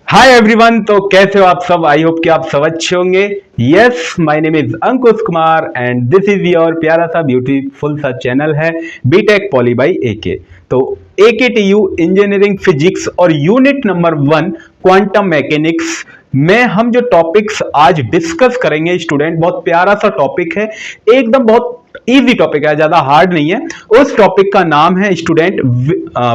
Hi everyone. तो कैसे हो आप सब? आई होप कि आप सब अच्छे होंगे। Yes, my name is Ankush Kumar and this is your प्यारा सा ब्यूटीफुल सा चैनल है बीटेक पॉली बाई एके। तो AKTU इंजीनियरिंग फिजिक्स और यूनिट नंबर 1 क्वांटम मैकेनिक्स में हम जो टॉपिक्स आज डिस्कस करेंगे स्टूडेंट, बहुत प्यारा सा टॉपिक है, एकदम बहुत इजी टॉपिक है, ज्यादा हार्ड नहीं है। उस टॉपिक का नाम है स्टूडेंट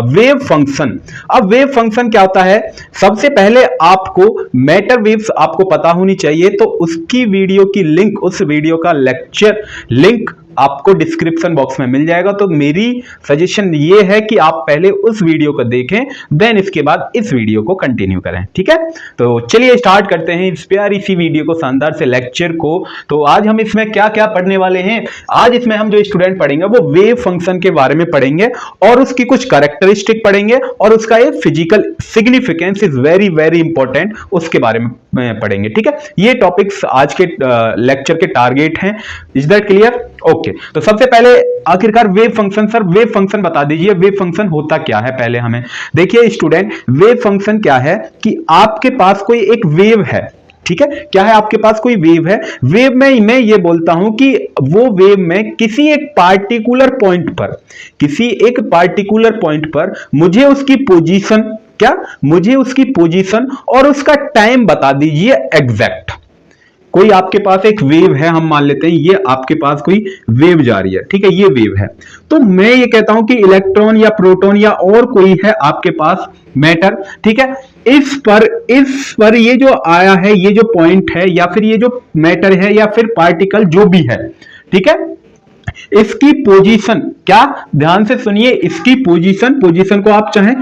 वेव फंक्शन। अब वेव फंक्शन क्या होता है? सबसे पहले आपको मैटर वेव्स आपको पता होनी चाहिए, तो उसकी वीडियो की लिंक, उस वीडियो का लेक्चर लिंक आपको डिस्क्रिप्शन बॉक्स में मिल जाएगा। तो मेरी सजेशन ये है कि आप पहले उस वीडियो को देखें, देन इसके बाद इस वीडियो को कंटिन्यू करें, ठीक है। तो चलिए स्टार्ट करते हैं इस प्यारी सी वीडियो को, शानदार से लेक्चर को। तो आज हम इसमें क्या क्या पढ़ने वाले हैं? आज इसमें हम जो स्टूडेंट पढ़ेंगे वो वेव फंक्शन के बारे में पढ़ेंगे और उसकी कुछ कैरेक्टरिस्टिक पढ़ेंगे और उसका एक physical significance is very very important, उसके बारे में पढ़ेंगे, ठीक है। ये टॉपिक्स आज के लेक्चर के टारगेट हैं। Is that clear? ओके। तो सबसे पहले आखिरकार wave function, sir wave function बता दीजिए, वेव फंक्शन होता क्या है? पहले हमें देखिए स्टूडेंट, वेव फंक्शन क्या है कि आपके पास कोई एक वेव है, ठीक है। क्या है? आपके पास कोई वेव है। वेव में मैं ये बोलता हूं कि वो वेव में किसी एक पार्टिकुलर पॉइंट पर, किसी एक पार्टिकुलर पॉइंट पर मुझे उसकी पोजीशन, क्या मुझे उसकी पोजीशन और उसका टाइम बता दीजिए एग्जैक्ट। कोई आपके पास एक वेव है, हम मान लेते हैं ये आपके पास कोई वेव जा रही है, ठीक है, ये वेव है। तो मैं ये कहता हूं कि इलेक्ट्रॉन या प्रोटॉन या और कोई है आपके पास मैटर, ठीक है, इस पर ये जो आया है, ये जो पॉइंट है या फिर ये जो मैटर है या फिर पार्टिकल जो भी है, ठीक है, इसकी पोजीशन, क्या ध्यान से सुनिए, इसकी पोजीशन को आप चाहें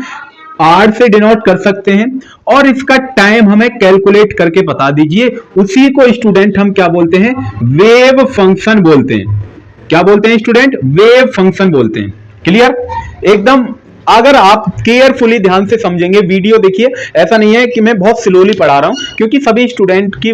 R से डिनोट कर सकते हैं और इसका टाइम हमें कैलकुलेट करके बता दीजिए। उसी को स्टूडेंट हम क्या बोलते हैं? वेव फंक्शन बोलते हैं। क्या बोलते हैं स्टूडेंट? वेव फंक्शन बोलते हैं। क्लियर? एकदम अगर आप केयरफुली ध्यान से समझेंगे वीडियो, देखिए ऐसा नहीं है कि मैं बहुत स्लोली पढ़ा रहा हूं, क्योंकि सभी स्टूडेंट की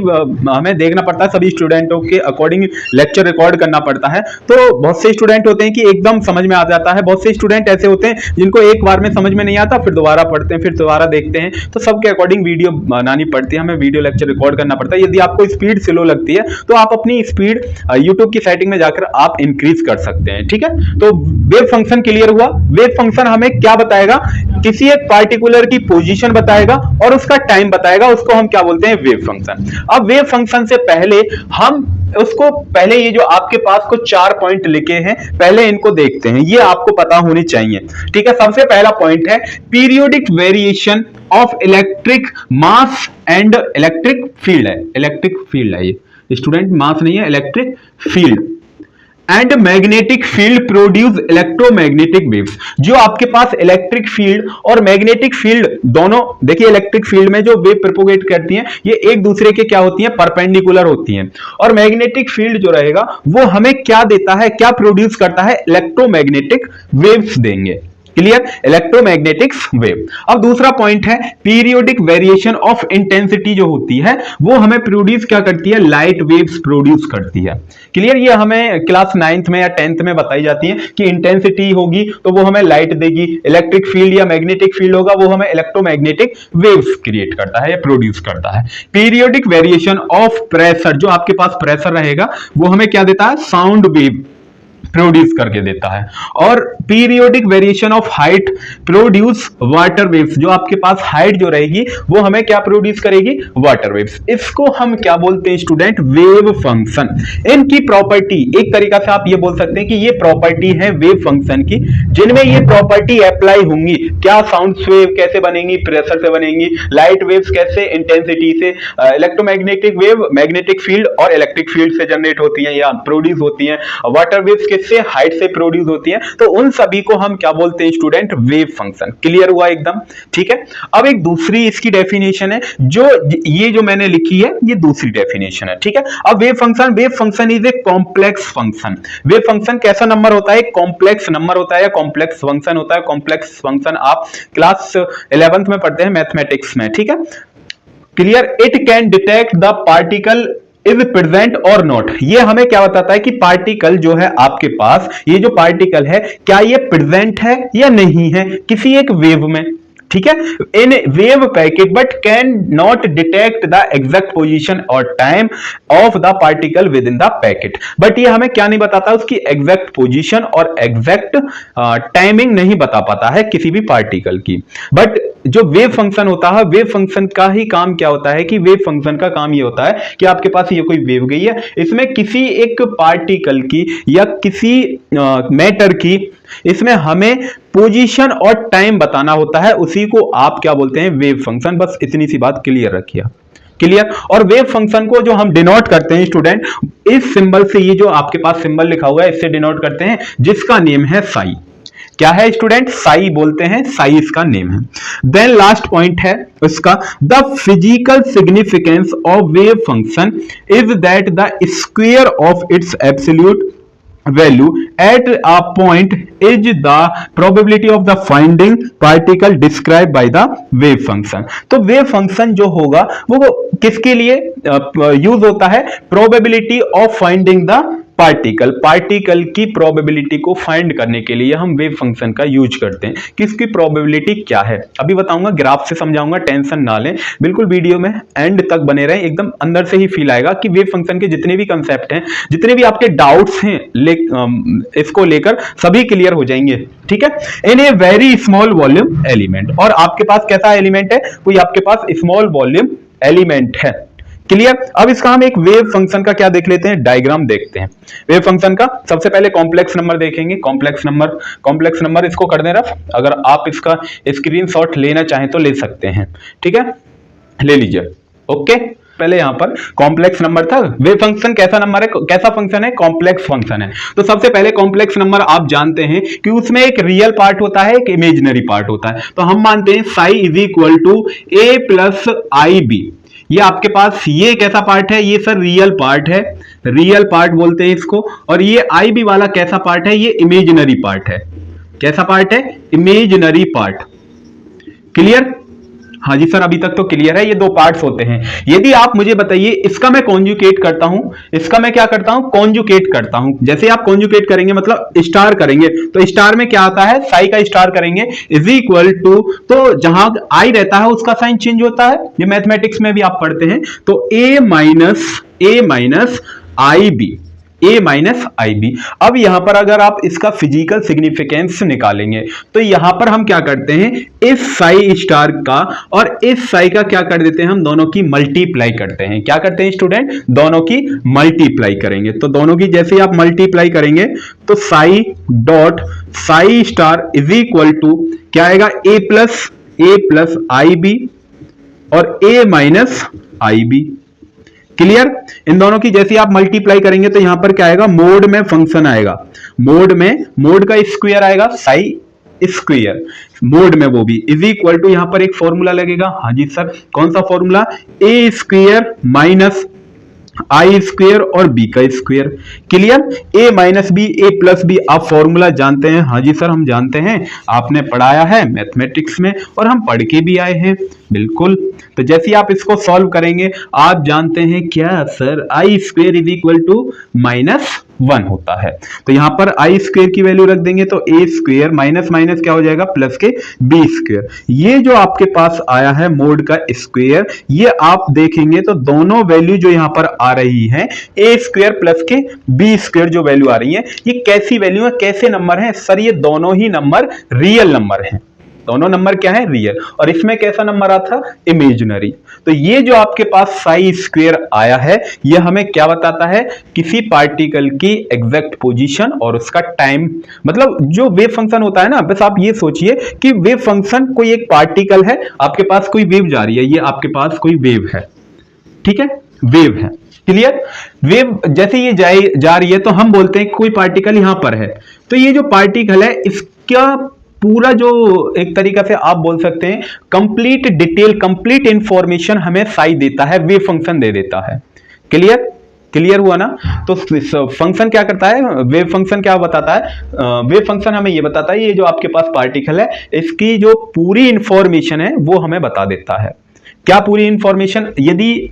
हमें देखना पड़ता है, सभी स्टूडेंटों के अकॉर्डिंग लेक्चर रिकॉर्ड करना पड़ता है। तो बहुत से स्टूडेंट होते हैं कि एकदम समझ में आ जाता है, बहुत से स्टूडेंट ऐसे होते हैं जिनको एक बार में समझ में नहीं आता, फिर दोबारा पढ़ते हैं, फिर दोबारा देखते हैं। तो सबके अकॉर्डिंग वीडियो बनानी पड़ती है, हमें वीडियो लेक्चर रिकॉर्ड करना पड़ता है। यदि आपको स्पीड स्लो लगती है तो आप अपनी स्पीड यूट्यूब की सेटिंग में जाकर आप इंक्रीज कर सकते हैं, ठीक है। तो वेव फंक्शन क्लियर हुआ। वेव फंक्शन हमें क्या बताएगा? किसी एक पार्टिकुलर की पोजीशन बताएगा और उसका टाइम बताएगा, उसको हम क्या बोलते हैं? Wave function. अब वेव फंक्शन से पहले हम उसको, पहले ये जो आपके पास कुछ 4 पॉइंट लिखे हैं, पहले इनको देखते हैं, ये आपको पता होनी चाहिए, ठीक है। सबसे पहला पॉइंट है periodic variation of electric mass and electric field है, इलेक्ट्रिक फील्ड है ये स्टूडेंट, मास नहीं है, electric field and magnetic field produce electromagnetic waves. जो आपके पास इलेक्ट्रिक फील्ड और मैग्नेटिक फील्ड दोनों, देखिए इलेक्ट्रिक फील्ड में जो वेव प्रोपोगेट करती हैं ये एक दूसरे के क्या होती हैं? परपेंडिकुलर होती हैं। और मैग्नेटिक फील्ड जो रहेगा वो हमें क्या देता है, क्या प्रोड्यूस करता है? इलेक्ट्रोमैग्नेटिक वेव्स देंगे। क्लियर? Electromagnetic wave. अब दूसरा पॉइंट है पीरियोडिक वेरिएशन ऑफ इंटेंसिटी, जो होती है वो हमें प्रोड्यूस क्या करती है? लाइट वेव्स प्रोड्यूस करती है। क्लियर? ये हमें क्लास 9th में या 10th में बताई जाती है कि इंटेंसिटी होगी तो वो हमें लाइट देगी, इलेक्ट्रिक फील्ड या मैग्नेटिक फील्ड होगा वो हमें इलेक्ट्रोमैग्नेटिक वेव्स क्रिएट करता है या प्रोड्यूस करता है। पीरियोडिक वेरिएशन ऑफ प्रेशर, जो आपके पास प्रेशर रहेगा वो हमें क्या देता है? साउंड वेव प्रोड्यूस करके देता है। और periodic variation of height produce water waves, जो आपके पास हाइट जो रहेगी वो हमें क्या प्रोड्यूस करेगी? Water waves. इसको हम क्या बोलते हैं स्टूडेंट? Wave function. इनकी प्रॉपर्टी, एक तरीका से आप ये बोल सकते हैं कि ये प्रॉपर्टी है वेव फंक्शन की, जिनमें ये प्रॉपर्टी अप्लाई होंगी। क्या? साउंड वेव कैसे बनेंगी? प्रेशर से बनेंगी। लाइट वेव्स कैसे? इंटेंसिटी से। इलेक्ट्रोमैग्नेटिक वेव मैग्नेटिक फील्ड और इलेक्ट्रिक फील्ड से जनरेट होती है या प्रोड्यूस होती है। वाटर वेव्स से हाइट से प्रोड्यूस होती है। तो उन सभी को हम क्या बोलते हैं स्टूडेंट? Wave function. क्लियर हुआ एकदम? ठीक है। अब एक दूसरी इसकी डेफिनेशन है, जो ये जो मैंने लिखी है ये दूसरी डेफिनेशन है, ठीक है। अब wave function is a complex function. Wave function कैसा नंबर होता है? कॉम्प्लेक्स नंबर होता है या कॉम्प्लेक्स फंक्शन होता है। कॉम्प्लेक्स फंक्शन आप क्लास 11th में पढ़ते हैं मैथमेटिक्स में, ठीक है। Clear? It can detect the particle is present और नॉट। ये हमें क्या बताता है कि पार्टिकल जो है आपके पास, ये जो पार्टिकल है क्या ये प्रेजेंट है या नहीं है किसी एक वेव में। ठीक है, in wave packet but can not detect the exact position और time of the particle within the packet. But ये हमें क्या नहीं बताता, उसकी एग्जैक्ट पोजीशन और एग्जैक्ट टाइमिंग नहीं बता पाता है किसी भी पार्टिकल की। बट जो वेव फंक्शन होता है, वेव फंक्शन का ही काम क्या होता है कि वेव फंक्शन का काम ये होता है कि आपके पास ये कोई वेव गई है, इसमें किसी एक पार्टिकल की या किसी मैटर की इसमें हमें पोजीशन और टाइम बताना होता है, उसी को आप क्या बोलते हैं, वेव फंक्शन। बस इतनी सी बात क्लियर रखिए, क्लियर। और वेव फंक्शन को जो हम डिनोट करते हैं स्टूडेंट, इस सिंबल से, ये जो आपके पास सिंबल लिखा हुआ है इससे डिनोट करते हैं, जिसका नेम है साई। क्या है स्टूडेंट, साई बोलते हैं, साई इसका नेम है। देन लास्ट पॉइंट है इसका, the physical significance of wave function is that the square of its absolute value at a point is the probability of the finding particle described by the wave function। तो wave function जो होगा वो किसके लिए use होता है, probability of finding the particle, particle की probability को फाइंड करने के लिए हम वेव फंक्शन का यूज करते हैं। किसकी प्रोबेबिलिटी क्या है अभी बताऊंगा, ग्राफ से समझाऊंगा, टेंशन ना लें, बिल्कुल वीडियो में एंड तक बने रहें, एकदम अंदर से ही फील आएगा कि वेव फंक्शन के जितने भी कंसेप्ट हैं, जितने भी आपके डाउट्स हैं इसको लेकर सभी क्लियर हो जाएंगे। ठीक है, in a very small volume element, और आपके पास कैसा एलिमेंट है, कोई आपके पास स्मॉल वॉल्यूम एलिमेंट है, क्लियर। अब इसका हम एक वेव फंक्शन का क्या देख लेते हैं, डायग्राम देखते हैं वेव फंक्शन का। सबसे पहले कॉम्प्लेक्स नंबर देखेंगे, कॉम्प्लेक्स नंबर इसको कर दें रफ, अगर आप इसका स्क्रीनशॉट लेना चाहें तो ले सकते हैं, ठीक है, ले लीजिए। ओके, पहले यहां पर कॉम्प्लेक्स नंबर था, वेव फंक्शन कैसा नंबर है, कैसा फंक्शन है, कॉम्प्लेक्स फंक्शन है। तो सबसे पहले कॉम्प्लेक्स नंबर आप जानते हैं कि उसमें एक रियल पार्ट होता है, एक इमेजिनरी पार्ट होता है। तो हम मानते हैं psi is equal to A plus I B. ये आपके पास ये कैसा पार्ट है, ये सर रियल पार्ट है, रियल पार्ट बोलते हैं इसको। और ये आई बी वाला कैसा पार्ट है, ये इमेजिनरी पार्ट है। कैसा पार्ट है, इमेजिनरी पार्ट, क्लियर। हाँ जी सर, अभी तक तो क्लियर है, ये दो पार्ट्स होते हैं। यदि आप मुझे बताइए, इसका मैं कॉन्जुगेट करता हूं, इसका मैं क्या करता हूं, कॉन्जुगेट करता हूं। जैसे आप कॉन्जुगेट करेंगे मतलब स्टार करेंगे, तो स्टार में क्या आता है, साई का स्टार करेंगे इज इक्वल टू, तो जहां आई रहता है उसका साइन चेंज होता है, ये मैथमेटिक्स में भी आप पढ़ते हैं। तो ए minus I B, A minus I B. अब यहां पर अगर आप इसका फिजिकल सिग्निफिकेंस निकालेंगे तो यहां पर हम क्या करते हैं, इस साई स्टार का और इस साई का क्या कर देते हैं, हम दोनों की मल्टीप्लाई करते हैं। क्या करते हैं स्टूडेंट, दोनों की मल्टीप्लाई करेंगे। तो दोनों की जैसे ही आप मल्टीप्लाई करेंगे तो psi dot psi star is equal to क्या आएगा, ए प्लस आई बी और A minus I B, clear. इन दोनों की जैसे आप मल्टीप्लाई करेंगे तो यहां पर क्या आएगा, मोड में फंक्शन आएगा, मोड का स्क्वायर आएगा, साई स्क्वायर मोड में, वो भी इज इक्वल टू, यहां पर एक फॉर्मूला लगेगा। हाँ जी सर, कौन सा फॉर्मूला, ए स्क्वायर माइनस आई स्क्वायर और बी का स्क्वायर, क्लियर। ए माइनस बी, ए प्लस बी, आप फॉर्मूला जानते हैं। हाँ जी सर, हम जानते हैं, आपने पढ़ाया है मैथमेटिक्स में और हम पढ़ के भी आए हैं, बिल्कुल। तो जैसे आप इसको सॉल्व करेंगे, आप जानते हैं क्या sir, I square is equal to -1 होता है। तो यहां पर आई स्क्वायर की वैल्यू रख देंगे तो ए स्क्वायर माइनस माइनस क्या हो जाएगा, प्लस के बी स्क्वायर। ये जो आपके पास आया है मोड का स्क्वायर, ये आप देखेंगे तो दोनों वैल्यू जो यहां पर आ रही है, ए स्क्वायर प्लस के बी स्क्वायर जो वैल्यू आ रही है, ये कैसी वैल्यू है, कैसे नंबर है सर, ये दोनों ही नंबर रियल नंबर हैं। दोनों नंबर क्या है, रियल। और इसमें कैसा नंबर आता था, इमेजिनरी। तो ये जो आपके पास साई स्क्वायर आया है, ये हमें क्या बताता है, किसी पार्टिकल की एग्जैक्ट पोजीशन और उसका टाइम। मतलब जो वेव फंक्शन होता है ना, बस आप ये सोचिए कि वेव फंक्शन कोई एक पार्टिकल है, आपके पास कोई वेव जा रही है, ये आपके पास कोई वेव है, ठीक है, वेव है, क्लियर। वेव जैसे ये जा रही है तो हम बोलते हैं कोई पार्टिकल यहां पर है। तो ये जो पार्टिकल है, इसका पूरा जो एक तरीका से आप बोल सकते हैं कंप्लीट डिटेल, कंप्लीट इंफॉर्मेशन हमें साई देता है, वेव फंक्शन दे देता है, क्लियर हुआ ना। तो फंक्शन क्या करता है, वेव फंक्शन क्या बताता है, वेव फंक्शन हमें ये बताता है, ये जो आपके पास पार्टिकल है इसकी जो पूरी इंफॉर्मेशन है वो हमें बता देता है। क्या पूरी इंफॉर्मेशन, यदि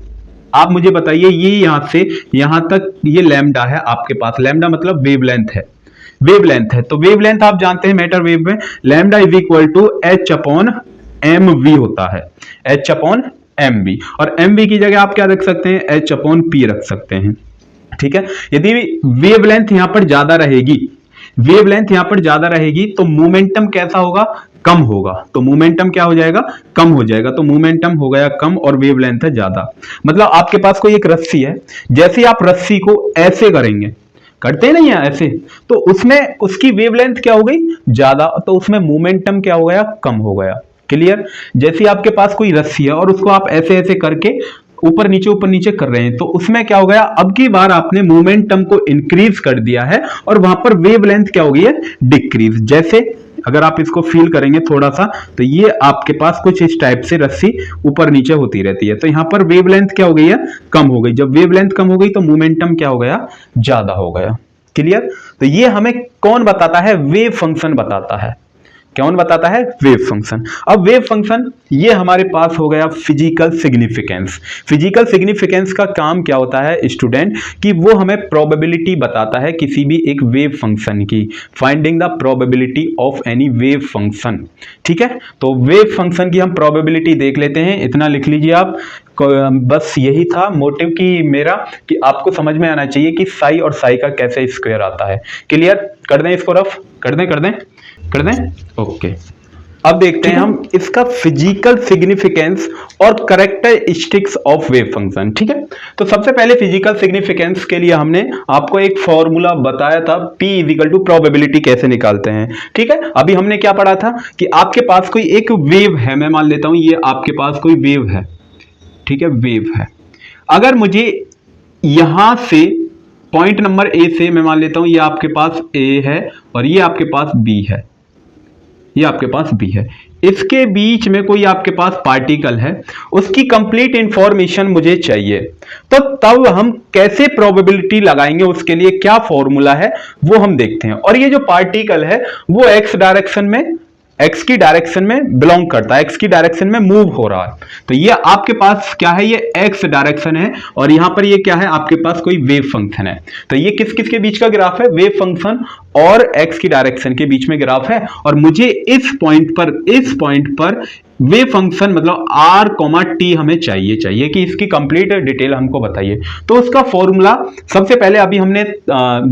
आप मुझे बताइए, ये यहां से यहां तक ये लैम्डा है आपके पास, लैम्डा मतलब वेवलेंथ है, वेवलेंथ है। तो वेवलेंथ आप जानते हैं मैटर वेव में, lambda is equal to h upon M V होता है, एच अपॉन एम वी, और एम वी की जगह आप क्या रख सकते हैं, एच अपॉन पी रख सकते हैं। ठीक है, यदि वेवलेंथ यहां पर ज्यादा रहेगी, वेवलेंथ यहां पर ज्यादा रहेगी तो मोमेंटम कैसा होगा, कम होगा। तो मोमेंटम क्या हो जाएगा, कम हो जाएगा। तो मोमेंटम हो गया कम और वेवलेंथ है ज्यादा। मतलब आपके पास कोई एक रस्सी है, जैसे आप रस्सी को ऐसे करेंगे, करते नहीं है ऐसे, तो उसमें उसकी वेवलेंथ क्या हो गई, ज्यादा, तो उसमें मोमेंटम क्या हो गया, कम हो गया। क्लियर। जैसे आपके पास कोई रस्सी है और उसको आप ऐसे ऐसे करके ऊपर नीचे कर रहे हैं, तो उसमें क्या हो गया, अब की बार आपने मोमेंटम को इंक्रीज कर दिया है और वहां पर वेवलेंथ क्या हो गई है, डिक्रीज। जैसे अगर आप इसको फील करेंगे थोड़ा सा, तो ये आपके पास कुछ इस टाइप से रस्सी ऊपर नीचे होती रहती है, तो यहां पर वेवलेंथ क्या हो गई है, कम हो गई। जब वेवलेंथ कम हो गई तो मोमेंटम क्या हो गया, ज्यादा हो गया। क्लियर। तो ये हमें कौन बताता है, वेव फंक्शन बताता है। कौन बताता है, वेव फंक्शन। अब वेव फंक्शन ये हमारे पास हो गया फिजिकल सिग्निफिकेंस। फिजिकल सिग्निफिकेंस का काम क्या होता है स्टूडेंट, कि वो हमें प्रोबेबिलिटी बताता है किसी भी एक वेव फंक्शन की, finding the probability of any wave function. ठीक है, तो वेव फंक्शन की हम प्रोबेबिलिटी देख लेते हैं, इतना लिख लीजिए आप। बस यही था मोटिव की मेरा, कि आपको समझ में आना चाहिए कि साई और साई का कैसे स्क्वायर आता है। क्लियर। कर दें इसको रफ, कर दें। ओके, अब देखते हैं हम इसका फिजिकल सिग्निफिकेंस और कैरेक्टरिस्टिक्स ऑफ वेव फंक्शन। ठीक है, तो सबसे पहले फिजिकल सिग्निफिकेंस के लिए हमने आपको एक फॉर्मूला बताया था, P इक्वल टू प्रोबेबिलिटी कैसे निकालते हैं। ठीक है, अभी हमने क्या पढ़ा था कि आपके पास कोई एक वेव है, मैं मान लेता हूं ये आपके पास कोई वेव है। ठीक है, वेव है। अगर मुझे यहां से पॉइंट नंबर ए से, मैं मान लेता हूं ये आपके पास ए है और ये आपके पास बी है, ये आपके पास बी है, इसके बीच में कोई आपके पास पार्टिकल है, उसकी कंप्लीट इंफॉर्मेशन मुझे चाहिए, तो तब हम कैसे प्रोबेबिलिटी लगाएंगे, उसके लिए क्या फॉर्मूला है वो हम देखते हैं। और ये जो पार्टिकल है वो एक्स डायरेक्शन में, एक्स की डायरेक्शन में बिलोंग करता है, एक्स की डायरेक्शन में मूव हो रहा है। तो ये आपके पास क्या है, ये एक्स डायरेक्शन है और यहां पर ये क्या है, आपके पास कोई वेव फंक्शन है। तो ये किस किस के बीच का ग्राफ है, वेव फंक्शन और एक्स की डायरेक्शन के बीच में ग्राफ है। और मुझे इस पॉइंट पर वेव फंक्शन मतलब आर कोमा टी हमें चाहिए कि इसकी कंप्लीट डिटेल हमको बताइए। तो उसका फॉर्मूला सबसे पहले अभी हमने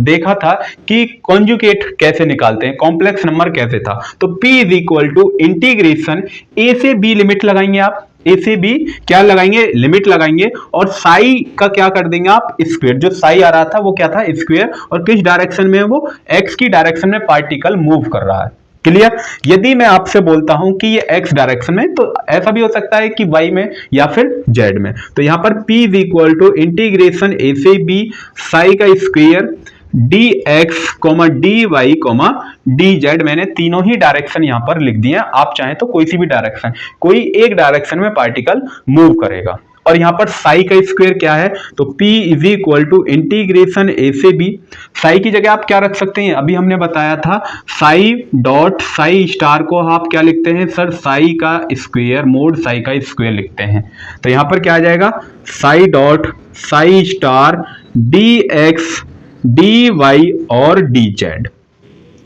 देखा था कि कॉन्जुगेट कैसे निकालते हैं, कॉम्प्लेक्स नंबर कैसे था। तो P is equal to integration a से बी, लिमिट लगाएंगे आप, ए से बी क्या लगाएंगे, लिमिट लगाएंगे, और साई का क्या कर देंगे आप, स्क्वायर। जो साई आ रहा था वो क्या था, स्क्वायर, और किस डायरेक्शन में, वो एक्स की डायरेक्शन में पार्टिकल मूव कर रहा है। क्लियर। यदि मैं आपसे बोलता हूं कि ये एक्स डायरेक्शन में, तो ऐसा भी हो सकता है कि वाई में या फिर जेड में। तो यहां पर P is equal to integration a से बी साई का square d x comma d y comma d z, मैंने तीनों ही डायरेक्शन यहां पर लिख दिए हैं। आप चाहें तो कोई सी भी डायरेक्शन, कोई एक डायरेक्शन में पार्टिकल मूव करेगा। और यहां पर साई का स्क्वायर क्या है, तो P is equal to integration a से बी, साई की जगह आप क्या रख सकते हैं, अभी हमने बताया था साई डॉट साई स्टार को आप क्या लिखते हैं सर, साई का स्क्वायर मोड साई का स्क्वायर लिखते हैं। तो यहां पर क्या आ जाएगा, psi dot psi star D X D Y और डी जेड।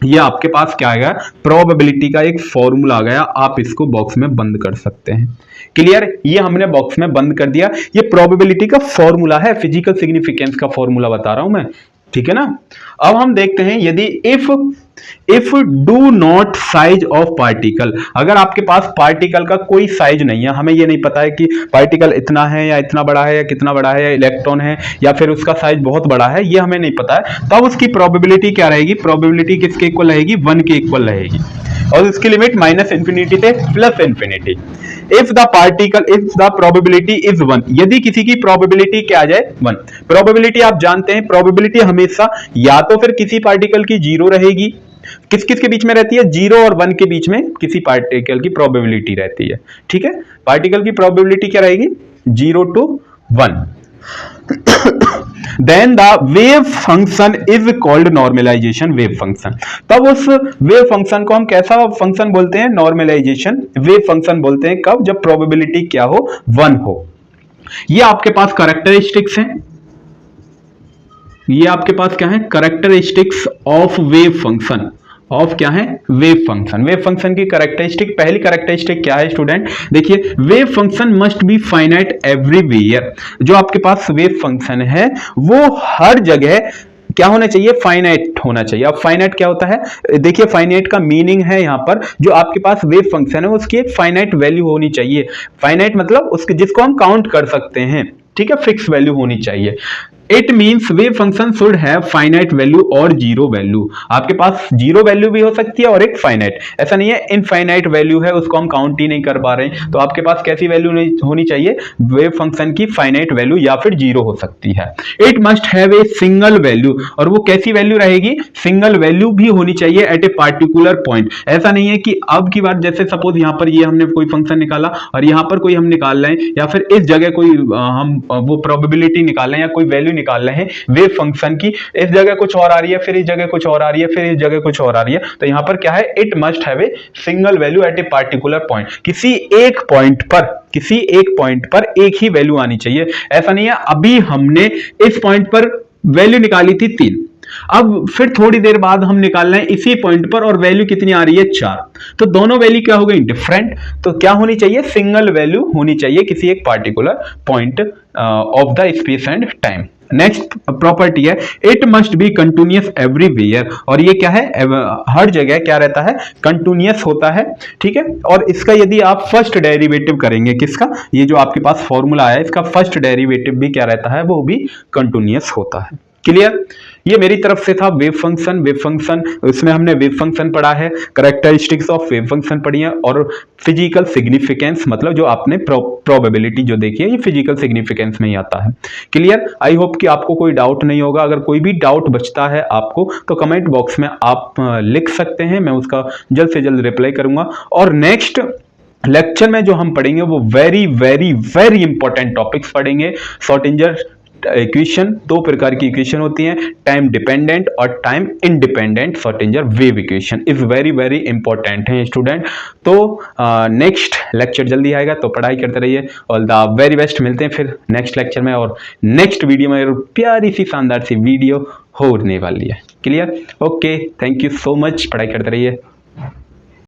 ये आपके पास क्या आएगा, प्रोबेबिलिटी का एक फॉर्मूला आ गया, आप इसको बॉक्स में बंद कर सकते हैं। क्लियर। ये हमने बॉक्स में बंद कर दिया, ये प्रोबेबिलिटी का फॉर्मूला है, फिजिकल सिग्निफिकेंस का फॉर्मूला बता रहा हूं मैं। ठीक है ना। अब हम देखते हैं यदि if do not size of particle, अगर आपके पास पार्टिकल का कोई साइज नहीं है, हमें ये नहीं पता है कि पार्टिकल इतना है या इतना बड़ा है या कितना बड़ा है, या इलेक्ट्रॉन है या फिर उसका साइज बहुत बड़ा है, ये हमें नहीं पता है, तब उसकी प्रोबेबिलिटी क्या रहेगी, प्रोबेबिलिटी किसके इक्वल रहेगी, 1 के इक्वल रहेगी, और उसकी लिमिट -इंफिनिटी से +infinity. If the probability is 1, यदि किसी की प्रोबेबिलिटी क्या आ जाए 1। प्रोबेबिलिटी आप जानते हैं, प्रोबेबिलिटी हमेशा या तो फिर किसी पार्टिकल की 0 रहेगी, किस किस के बीच में रहती है, 0 और 1 के बीच में किसी पार्टिकल की प्रोबेबिलिटी रहती है। ठीक है, पार्टिकल की प्रोबेबिलिटी क्या रहेगी, 0 to 1। Then the wave function is called normalisation wave function. तब उस वेव फंक्शन को हम कैसा फंक्शन बोलते हैं, नॉर्मलाइजेशन वेव फंक्शन बोलते हैं। कब, जब प्रोबेबिलिटी क्या हो, 1 हो। ये आपके पास कैरेक्टरिस्टिक्स हैं, ये आपके पास क्या है, characteristics of wave function, of क्या है, वेव फंक्शन। वेव फंक्शन की कैरेक्टरिस्टिक, पहली कैरेक्टरिस्टिक क्या है स्टूडेंट, देखिए wave function must be finite everywhere. जो आपके पास वेव फंक्शन है वो हर जगह क्या होना चाहिए, फाइनाइट होना चाहिए। अब फाइनाइट क्या होता है, देखिए फाइनाइट का मीनिंग है यहाँ पर जो आपके पास वेव फंक्शन है उसकी एक फाइनाइट वैल्यू होनी चाहिए। फाइनाइट मतलब उसके जिसको हम काउंट कर सकते हैं, ठीक है, फिक्स वैल्यू होनी चाहिए। It means wave function should have finite value और जीरो वैल्यू। आपके पास जीरो वैल्यू भी हो सकती है और एक फाइनाइट, ऐसा नहीं है इनफाइनाइट वैल्यू है उसको हम काउंट ही नहीं कर पा रहे हैं। तो आपके पास कैसी वैल्यू होनी चाहिए, वेव फंक्शन की फाइनाइट वैल्यू या फिर जीरो हो सकती है। It must have a single value, और वो कैसी वैल्यू रहेगी, सिंगल वैल्यू भी होनी चाहिए एट ए पार्टिकुलर पॉइंट। ऐसा नहीं है कि अब की बार जैसे सपोज यहाँ पर ये हमने कोई फंक्शन निकाला और यहाँ पर कोई हम निकाल रहे हैं, या फिर इस जगह कोई हम वो प्रोबेबिलिटी निकाल रहे हैं या कोई वैल्यू निकाल रहे हैं वेव फंक्शन की, इस जगह कुछ और आ रही है, फिर इस जगह कुछ और आ रही है, फिर इस जगह कुछ और आ रही है। तो यहां पर क्या है, it must have a single value at a particular point. किसी एक पॉइंट पर एक ही वैल्यू आनी चाहिए। ऐसा नहीं है अभी हमने इस पॉइंट पर वैल्यू निकाली थी 3, अब फिर थोड़ी देर बाद हम निकाल रहे हैं इसी पॉइंट पर और वैल्यू कितनी आ रही है 4, तो दोनों वैल्यू क्या हो गई, डिफरेंट। तो क्या होनी चाहिए, सिंगल वैल्यू होनी चाहिए किसी एक particular point of the space and time. Next property है it must be continuous everywhere, और ये क्या है, हर जगह क्या रहता है, कंटिन्यूअस होता है, ठीक है। और इसका यदि आप फर्स्ट डेरिवेटिव करेंगे, किसका, ये जो आपके पास फॉर्मूला है इसका फर्स्ट डेरिवेटिव भी क्या रहता है, वो भी कंटिन्यूअस होता है। क्लियर, ये मेरी तरफ से था वेव फंक्शन, इसमें हमने वेव फंक्शन पढ़ा है, कैरेक्टरिस्टिक्स ऑफ वेव फंक्शन पढ़ी है, और फिजिकल सिग्निफिकेंस मतलब जो आपने प्रोबेबिलिटी जो देखी है ये फिजिकल सिग्निफिकेंस में ही आता है। क्लियर, आई होप कि आपको कोई डाउट नहीं होगा। अगर कोई भी डाउट बचता है आपको तो कमेंट बॉक्स में आप लिख सकते हैं, मैं उसका जल्द से जल्द रिप्लाई करूंगा। और नेक्स्ट लेक्चर में जो हम पढ़ेंगे वो very very very important topics पढ़ेंगे। शॉर्टिंजर इक्वेशन, 2 प्रकार की इक्वेशन होती हैं, टाइम डिपेंडेंट और time independent Schrodinger wave equation is very very important है स्टूडेंट। तो नेक्स्ट लेक्चर जल्दी आएगा, तो पढ़ाई करते रहिए। ऑल द वेरी बेस्ट, मिलते हैं फिर नेक्स्ट लेक्चर में, और नेक्स्ट वीडियो में प्यारी सी शानदार सी वीडियो होने वाली है। Clear, okay, thank you so much, पढ़ाई करते रहिए।